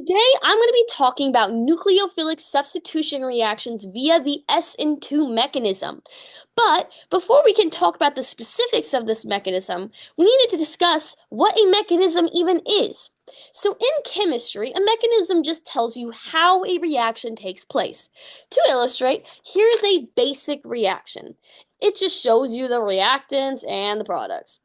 Today, I'm going to be talking about nucleophilic substitution reactions via the Sn2 mechanism. But before we can talk about the specifics of this mechanism, we needed to discuss what a mechanism even is. So, in chemistry, a mechanism just tells you how a reaction takes place. To illustrate, here is a basic reaction. It just shows you the reactants and the products.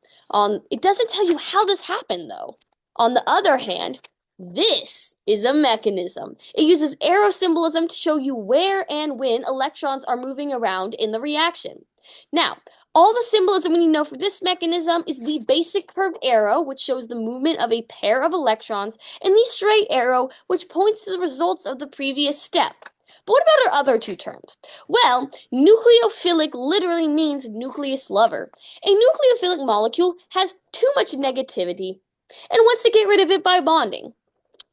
It doesn't tell you how this happened, though. On the other hand, this is a mechanism. It uses arrow symbolism to show you where and when electrons are moving around in the reaction. Now, all the symbolism we need to know for this mechanism is the basic curved arrow, which shows the movement of a pair of electrons, and the straight arrow, which points to the results of the previous step. But what about our other two terms? Well, nucleophilic literally means nucleus lover. A nucleophilic molecule has too much negativity and wants to get rid of it by bonding.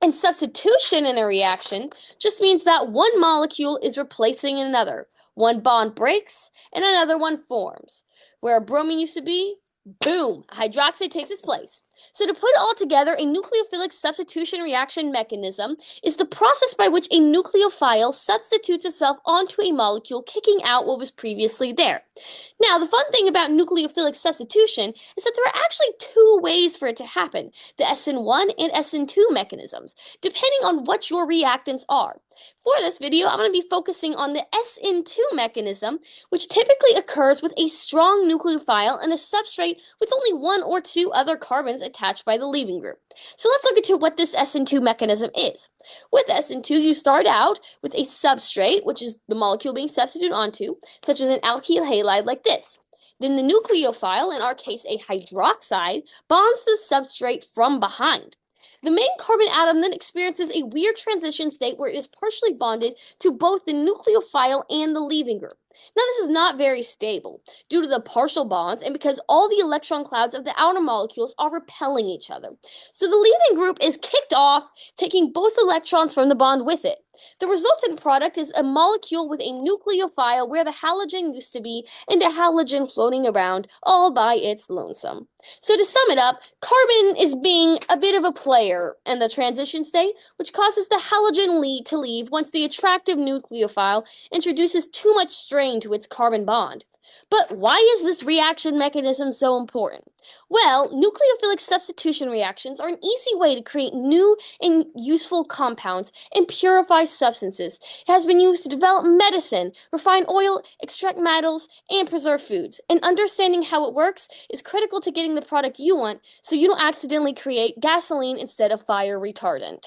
And substitution in a reaction just means that one molecule is replacing another. One bond breaks and another one forms. Where a bromine used to be, boom, hydroxide takes its place. So to put it all together, a nucleophilic substitution reaction mechanism is the process by which a nucleophile substitutes itself onto a molecule, kicking out what was previously there. Now, the fun thing about nucleophilic substitution is that there are actually two ways for it to happen, the Sn1 and Sn2 mechanisms, depending on what your reactants are. For this video, I'm going to be focusing on the Sn2 mechanism, which typically occurs with a strong nucleophile and a substrate with only one or two other carbons attached by the leaving group. So let's look into what this Sn2 mechanism is. With Sn2, you start out with a substrate, which is the molecule being substituted onto, such as an alkyl halide like this. Then the nucleophile, in our case a hydroxide, bonds the substrate from behind. The main carbon atom then experiences a weird transition state where it is partially bonded to both the nucleophile and the leaving group. Now, this is not very stable due to the partial bonds and because all the electron clouds of the outer molecules are repelling each other. So the leaving group is kicked off, taking both electrons from the bond with it. The resultant product is a molecule with a nucleophile where the halogen used to be and a halogen floating around all by its lonesome. So to sum it up, carbon is being a bit of a player in the transition state, which causes the halogen to leave once the attractive nucleophile introduces too much strain to its carbon bond. But why is this reaction mechanism so important? Well, nucleophilic substitution reactions are an easy way to create new and useful compounds and purify substances. It has been used to develop medicine, refine oil, extract metals, and preserve foods. And understanding how it works is critical to getting the product you want so you don't accidentally create gasoline instead of fire retardant.